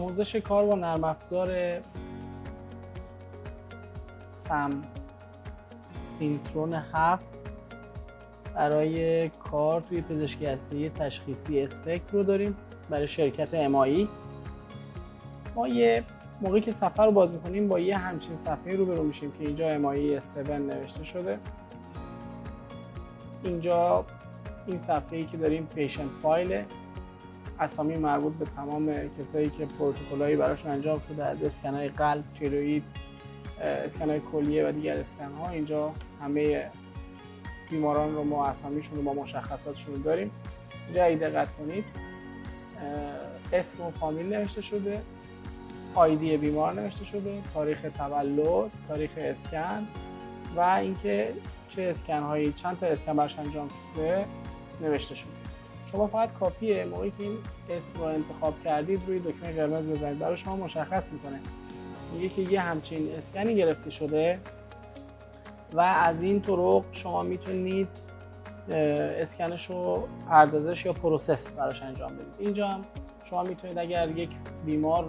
آموزش کار با نرم افزار سم سینترون 7 برای کار توی پزشکی هسته‌ای تشخیصی اسپکتر رو داریم برای شرکت امایی. ما یه موقعی که صفحه رو باز می‌کنیم با یه همچین صفحه روبرو میشیم که اینجا امایی 7 نوشته شده. اینجا این صفحه‌ای که داریم پیشنت فایل، اسامی مربوط به تمام کسایی که پروتکل‌هایی براشون انجام شده، از اسکن‌های قلب، تیروئید، اسکن‌های کلیه و دیگر اسکن‌ها. اینجا همه بیماران رو ما اسامیشون رو با مشخصاتشون رو داریم. اینجا اگه دقت کنید اسم و فامیل نوشته شده، آیدی بیمار نوشته شده، تاریخ تولد، تاریخ اسکن و اینکه چه اسکن‌هایی، چند تا اسکن براش انجام شده نوشته شده. شما فقط کاپیه موقعی که این اسم رو انتخاب کردید روی دکمه قرمز بزنید، برای شما مشخص میکنه، میگه که یه همچین اسکنی گرفته شده و از این طرق شما میتونید اسکنش رو پردازش یا پروسس براش انجام بدید. اینجا هم شما میتونید اگر یک بیمار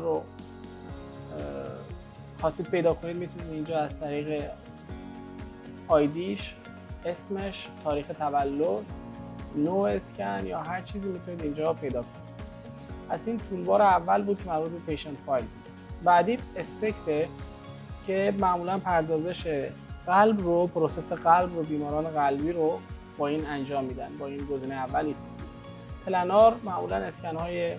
رو خواستید پیدا کنید، میتونید اینجا از طریق آیدیش، اسمش، تاریخ تولد، نوع اسکن یا هر چیزی میتونید اینجا پیدا کنید. از این تولبار اول بود که مربوط به پیشنت فایل بود. بعدی اسپکت که معمولا پردازش قلب رو، پروسس قلب رو، بیماران قلبی رو با این انجام میدن، با این گزینه اول است. پلنار معمولا اسکن‌های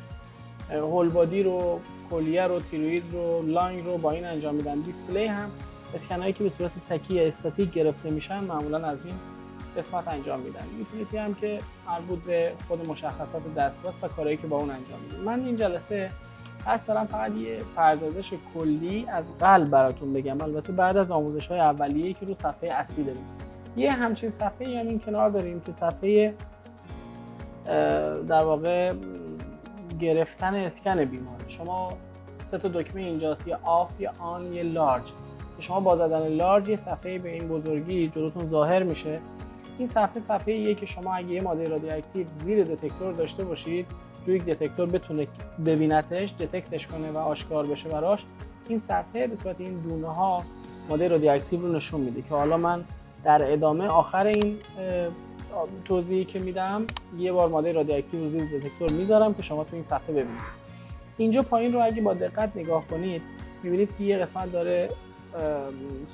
هول بادی رو، کلیه رو، تیروئید رو، لانگ رو با این انجام میدن. دیسپلی هم اسکن‌هایی که به صورت تکی استاتیک گرفته میشن معمولا از این قسمت انجام میدن. یوتیلیتی هم که مربوط به خود مشخصات دسترس و کارهایی که با اون انجام میدن. من این جلسه قصد دارم فقط یه پردازش کلی از قلب براتون بگم، البته بعد از آموزش‌های اولیه‌ای که رو صفحه اصلی داریم. یه همچین صفحه‌ای هم این کنار داریم که صفحه در واقع گرفتن اسکن بیمار. شما سه تا دکمه اینجاست، یه آف، یه آن، یه لارج. شما با زدن لارج یه صفحه به این بزرگی جلوتون ظاهر میشه. این صفحه‌ایه که شما اگه یه ماده رادیواکتیو زیر دتکتور داشته باشید، روی یک دتکتور بتونه ببینتش، دتکتش کنه و آشکار بشه براش، این صفحه به صورت این دونه ها ماده رادیواکتیو رو نشون میده که حالا من در ادامه آخر این توضیحی که میدم یه بار ماده رادیواکتیو رو زیر دتکتور میذارم که شما تو این صفحه ببینید. اینجا پایین رو اگه با دقت نگاه کنید میبینید که یه قسمت داره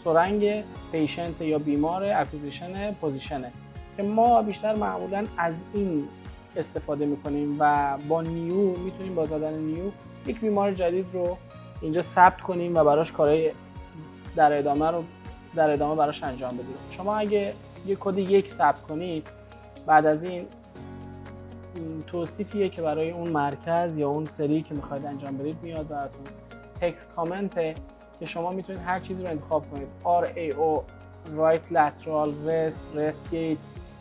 سرنگ پیشنت یا بیمار، اکوزیشن، پوزیشنه که ما بیشتر معمولا از این استفاده میکنیم و با نیو میتونیم با زدن نیو یک بیمار جدید رو اینجا ثبت کنیم و براش کارهای در ادامه براش انجام بدیم. شما اگه یک کد 1 ثبت کنید، بعد از این توصیفیه که برای اون مرکز یا اون سری که میخواید انجام بدید میاد براتون. تکست کامنت که شما میتونید هر چیزی رو انتخاب کنید، RAO، Right Lateral, Rest Gate،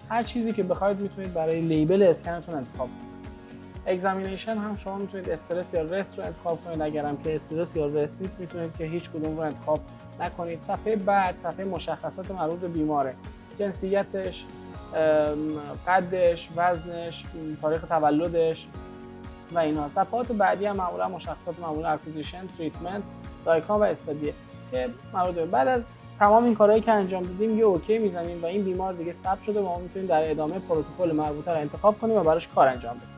هر چیزی که بخواید میتونید برای لیبل اسکنتون انتخاب کنید. اگزامینیشن هم شما میتونید استرس یا رست رو انتخاب کنید، اگرم که استرس یا رست نیست میتونید که هیچ کدوم رو انتخاب نکنید. صفحه بعد صفحه مشخصات مربوط به بیماره، جنسیتش، قدش، وزنش، تاریخ تولدش و اینها. صفحات بعدی هم معمولا مشخصات معمولا اکوزیشن، تریتمنت، دایکام و استادیه که مربوط به بعد از تمام این کارهایی که انجام دادیم یه اوکی میزنیم و این بیمار دیگه ثبت شده و ما میتونیم در ادامه پروتکل مربوطه رو انتخاب کنیم و براش کار انجام بدیم.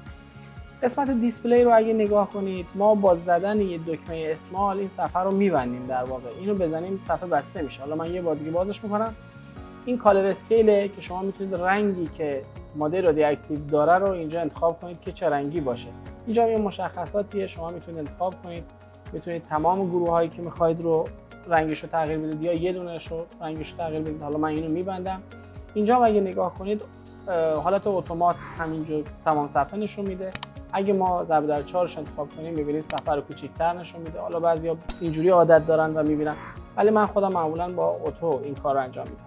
قسمت دیسپلی رو اگه نگاه کنید، ما با زدن یه دکمه اسمال این صفحه رو میبندیم، در واقع اینو بزنیم صفحه بسته میشه. حالا من یه بار دیگه بازش میکنم. این کالر اسکیله که شما میتونید رنگی که ماده رادیواکتیو داره رو اینجا انتخاب کنید که چه رنگی باشه. اینجا یه مشخصاتیه شما میتونید انتخاب کنید، میتونید تمام گروه‌هایی که میخواید رو رنگش رو تغییر بدید یا یه دونهش رو رنگش رو تغییر بدید. حالا من اینو میبندم. اینجا هم اگه نگاه کنید حالت اتومات همینجور تمام صفحه نشون میده. اگه ما ضرب در 4 رو انتخاب کنیم میبینید صفحه رو کوچیک‌تر نشون میده. حالا بعضیا اینجوری عادت دارن و میبینن، ولی من خودم معمولا با اتو این کارو انجام میدم.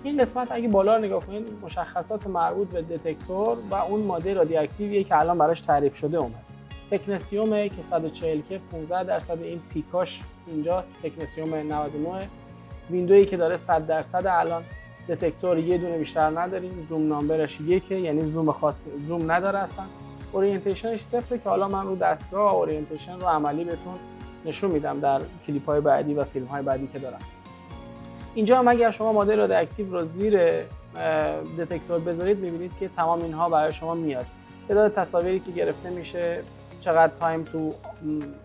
این قسمت اگه بالا رو نگاه کنید مشخصات مربوط به دتکتور و اون ماده رادیواکتیویه که الان براش تعریف شده اومد. تکنسیومه که 140 که 15% این پیکاش اینجاست، تکنسیوم 99. ویندویی که داره 100% الان دتکتور یه دونه بیشتر نداریم. زوم نامبرش 1، یعنی زوم خاصی زوم نداره اصلا. اورینتیشنش صفره که حالا من رو دستگاه اورینتیشن رو عملی بهتون نشون میدم در کلیپ های بعدی و فیلم های بعدی که دارم. اینجا هم اگر شما مدل رادیواکتیو رو زیر دتکتور بذارید میبینید که تمام اینها برای شما میاد. تعداد تصاویری که گرفته میشه، چقدر تایم تو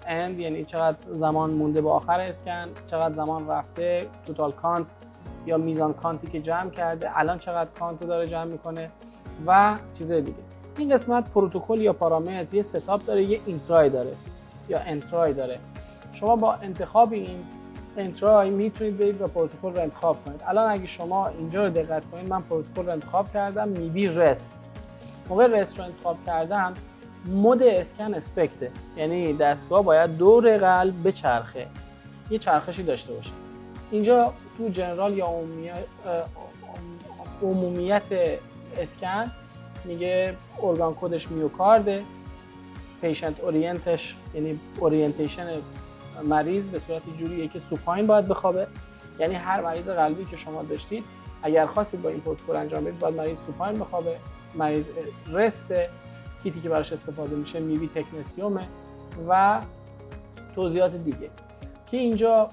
اند یعنی چقدر زمان مونده به آخر اسکن، چقدر زمان رفته، توتال کانت یا میزان کانتی که جمع کرده، الان چقدر کانت داره جمع میکنه و چیزای دیگه. این قسمت پروتکل یا پارامتر یه ستاپ داره، یه اینترای داره یا انترای داره. شما با انتخاب این انترای میتونید برید و پروتکل رو انتخاب کنید. الان اگه شما اینجا رو دقت کنید، من پروتکل رو انتخاب کردم، میبی رست. موقع رست رو انتخاب کردم، مود اسکن اسپکته، یعنی دستگاه باید دور قلب بچرخه، یه چرخشی داشته باشه. اینجا تو جنرال یا عمومیت اسکن میگه ارگان کدش میوکارده، پیشنت اورینتش یعنی اورینتیشن مریض به صورت جوریه که سوپاین باید بخوابه، یعنی هر مریض قلبی که شما داشتید اگر خواستید با این پروتکل انجام بدید باید مریض سوپاین بخوابه، مریض رست، کیتی که براش استفاده میشه میبی تکنسیومه و توضیحات دیگه که اینجا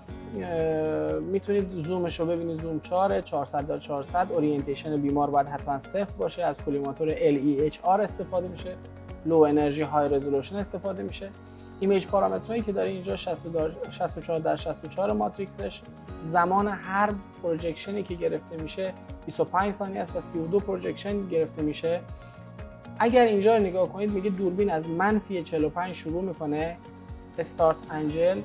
میتونید زومش رو ببینید. زوم 400x400 اورینتیشن بیمار باید حتما صفر باشه، از کلیماتور LEHR استفاده میشه، لو انرژی های رزولوشن استفاده میشه. ایمیج پارامترهایی که داره اینجا 64x64 ماتریکسش، زمان هر پروجکشنی که گرفته میشه 25 ثانیه است و 32 پروجکشن گرفته میشه. اگر اینجا رو نگاه کنید میگه دوربین از منفی 45 شروع میکنه، استارت انجل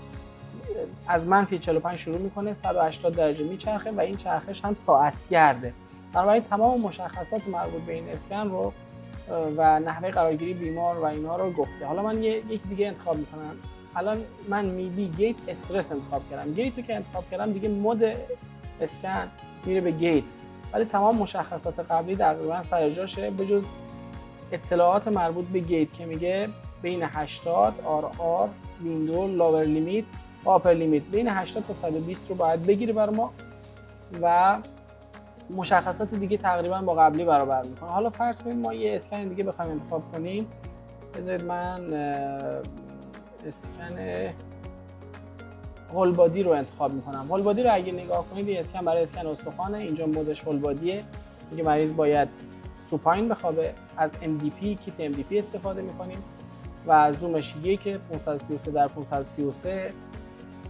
از منفی 45 شروع میکنه، 180 درجه میچرخه و این چرخش هم ساعت گرده. بنابراین تمام مشخصات مربوط به این اسکن رو و نحوه قرارگیری بیمار و اینا رو گفته. حالا من یک دیگه انتخاب میکنم. الان من میبی گیت استرس انتخاب کردم. گیت رو که انتخاب کردم دیگه مود اسکن میره به گیت، ولی تمام مشخصات قبلی تقریبا سر جاشه به جز اطلاعات مربوط به گیت که میگه بین 80 RR ویندو لاور لیمیت و آپر لیمیت بین 80 تا 120 رو باید بگیره بر ما و مشخصات دیگه تقریبا با قبلی برابر میکنه. حالا فرض کنید ما یه اسکن دیگه بخوایم انتخاب کنیم. بذارید من اسکن هول بادی رو انتخاب میکنم. هول بادی رو اگه نگاه کنید این اسکن برای اسکن استخوانه. اینجا مودش هول بادیه، میگه مریض باید سوپاین بخوابه. از MDP کیت MDP استفاده میکنیم و زومش 533 در 533.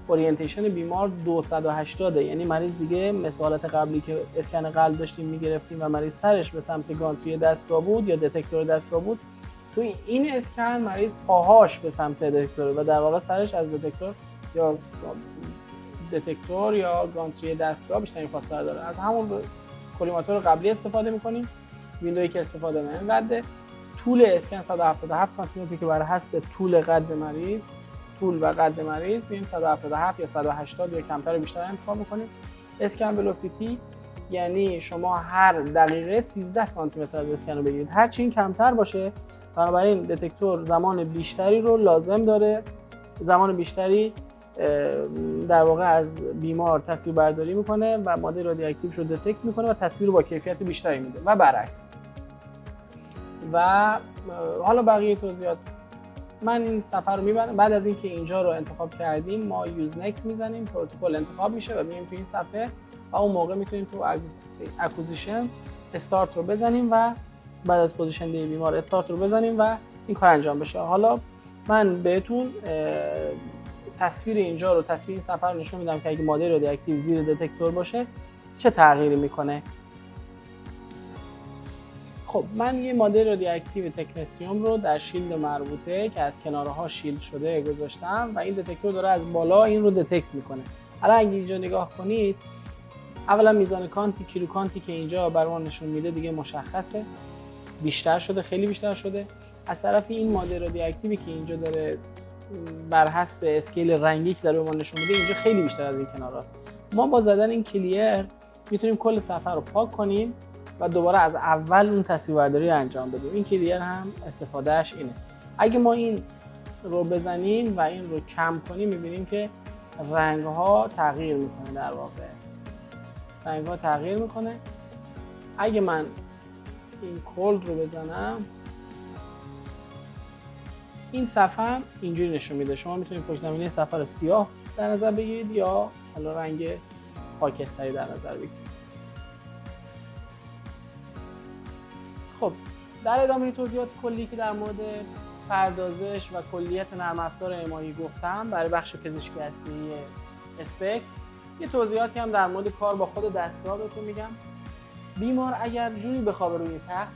اورینتیشن بیمار 280 یعنی مریض دیگه مثل حالت قبلی که اسکن قلب داشتیم میگرفتیم و مریض سرش به سمت گانتری دستگاه بود یا دتکتور دستگاه بود، تو این اسکن مریض پاهاش به سمت دتکتور و در واقع سرش از دتکتور یا گانتری دستگاه بیشترین فاصله داره. از همون کلیماتور قبلی استفاده میکنیم. ویندویی که استفاده من قد طول اسکن 177 سانتی متر که بر حسب طول قد مریض، طول و قد مریض میریم 177 یا 180 یا کمتر و بیشتر انتخاب میکنیم. اسکن ولوسیتی یعنی شما هر دقیقه 13 سانتی متر از اسکن رو بگیرید. هر چی کمتر باشه بنابراین دتکتور زمان بیشتری رو لازم داره، زمان بیشتری در واقع از بیمار تصویر برداری میکنه و ماده رادیواکتیوش رو دتکت میکنه و تصویر رو با کیفیت بیشتری میده و برعکس. و حالا بقیه توضیحات من این صفحه رو میبندم. بعد از اینکه اینجا رو انتخاب کردیم ما یوز نکست میزنیم، پروتکل انتخاب میشه و میایم تو این صفحه و اون موقع میتونیم تو اکوزیشن استارت رو بزنیم و بعد از پوزیشن دی بیمار استارت رو بزنیم و این کار انجام بشه. حالا من بهتون تصویر اینجا رو، تصویر این صفحه رو نشون میدم که اگه ماده رادیواکتیو زیر دتکتور باشه چه تغییری میکنه. خب من یه ماده رادیواکتیو تکنسیوم رو در شیلد مربوطه که از کنارها شیلد شده گذاشتم و این دتکتور داره از بالا این رو دتکت میکنه. الان اگه اینجا نگاه کنید اولا میزان کانتی، کیلو کانتی که اینجا برام نشون میده دیگه مشخصه، بیشتر شده، خیلی بیشتر شده. از طرف این ماده رادیواکتیوی که اینجا داره بر حسب اسکیل رنگی که داره به ما نشون میده اینجا خیلی بیشتر از این کناراست. ما با زدن این کلیر میتونیم کل صفحه رو پاک کنیم و دوباره از اول اون تصویربرداری رو انجام بدیم. این کلیر هم استفادهش اینه. اگه ما این رو بزنیم و این رو کم کنیم میبینیم که رنگ ها تغییر میکنه. در واقع رنگ ها تغییر میکنه. اگه من این کولد رو بزنم این صفحه هم اینجوری نشون میده. شما میتونید پشت زمینه صفحه رو سیاه در نظر بگیرید یا حالا رنگ خاکستری در نظر بگیرید. خب در ادامه توضیحات کلی که در مورد پردازش و کلیت نرم افزار امایی گفتم برای بخش پزشکی اصلی اسپکت، یه توضیحاتی هم در مورد کار با خود دستگاه بهتون میگم. بیمار اگر جوری بخوابه روی تخت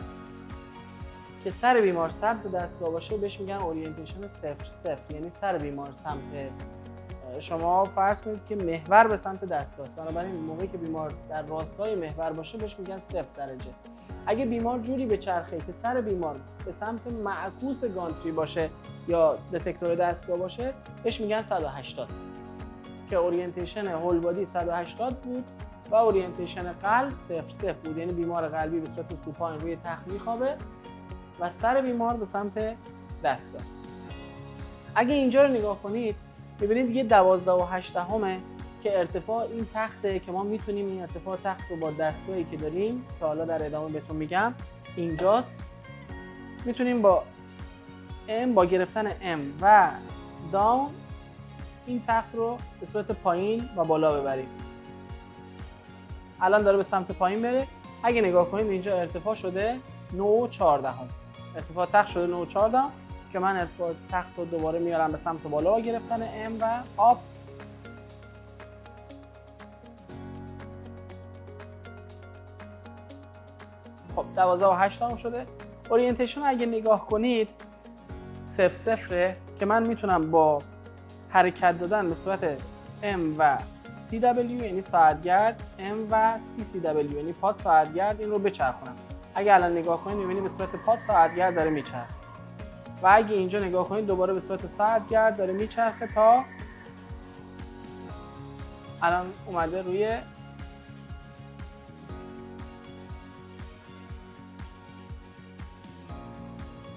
که سر بیمار سمت دستگاه باشه بهش میگن اورینتیشن 0-0، یعنی سر بیمار سمت شما فرض کنید که محور به سمت دستگاه، بنابراین موقعی که بیمار در راستای محور باشه بهش میگن 0 درجه. اگه بیمار جوری به چرخه که سر بیمار به سمت معکوس گانتری باشه یا دتکتور دستگاه باشه بهش میگن 180 که اورینتیشن هول بادی 180 بود و اورینتیشن قلب 0-0 بود، یعنی بیمار قلبی به صورت سوپاین روی تخت میخوابه و سر بیمار به سمت دستگاه. اگه اینجا رو نگاه کنید می‌بینید یه 12.8 که ارتفاع این تخته که ما میتونیم این ارتفاع تخت رو با دستگاهی که داریم که حالا در ادامه بهتون میگم اینجاست، میتونیم با گرفتن M و داون این تخت رو به صورت پایین و بالا ببریم. الان داره به سمت پایین بره. اگه نگاه کنید اینجا ارتفاع شده 9.14، ارتفاع تخت شده 9.14 که من ارتفاع تخت رو دوباره میارم به سمت بالا با گرفتن M و آپ. خب 12.8 شده. اورینتیشن اگه نگاه کنید 0-0 که من میتونم با حرکت دادن به صورت M و CW یعنی ساعتگرد، M و CCW یعنی پاد ساعتگرد این رو بچرخونم. اگه الان نگاه کنید می‌بینید به صورت پاد ساعتگرد داره میچرخه و اگه اینجا نگاه کنید دوباره به صورت ساعتگرد داره میچرخه تا الان اومده روی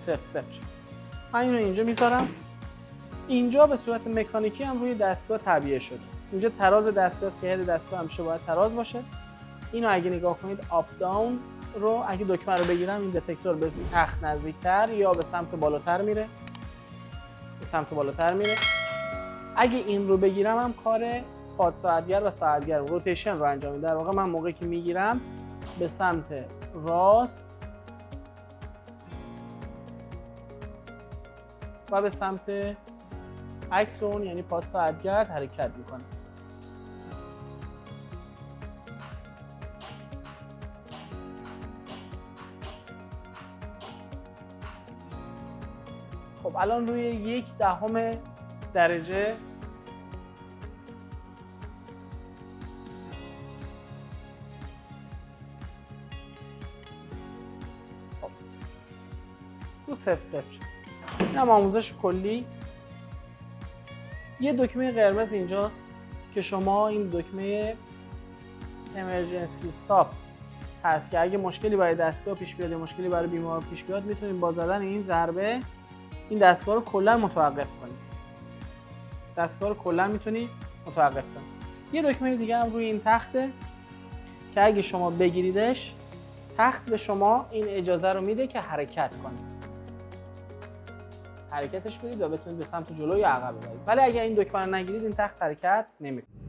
0-0. من اینو اینجا میذارم. اینجا به صورت مکانیکی هم روی دستگاه تعبیه شده. اینجا تراز دستگاه است که هد دستگاه همیشه باید تراز باشه. اینو اگه نگاه کنید آپ داون رو اگه دکمه رو بگیرم این دتکتور به تخت نزدیکتر یا به سمت بالاتر میره، به سمت بالاتر میره. اگه این رو بگیرم هم کار پاد ساعتگرد و ساعتگرد روتیشن رو انجام میده. در واقع من موقعی که میگیرم به سمت راست و به سمت عکس اون یعنی پاد ساعتگرد حرکت میکنه. خب الان روی 1/10 درجه رو 0-0. این هم آموزش کلی. یه دکمه قرمز اینجا که شما این دکمه امرجنسی استاپ هست که اگه مشکلی برای دستگاه پیش بیاد یا مشکلی برای بیمار پیش بیاد میتونید با زدن این ضربه این دستگاه رو کلا متوقف کنید. دستگاه رو کلا میتونید متوقف کنید. یه دکمه دیگه هم روی این تخته که اگه شما بگیریدش تخت به شما این اجازه رو میده که حرکت کنید. حرکتش بدید و بتونید به سمت جلو یا عقب ببرید. ولی اگر این دکمه رو نگیرید این تخت حرکت نمیکنه.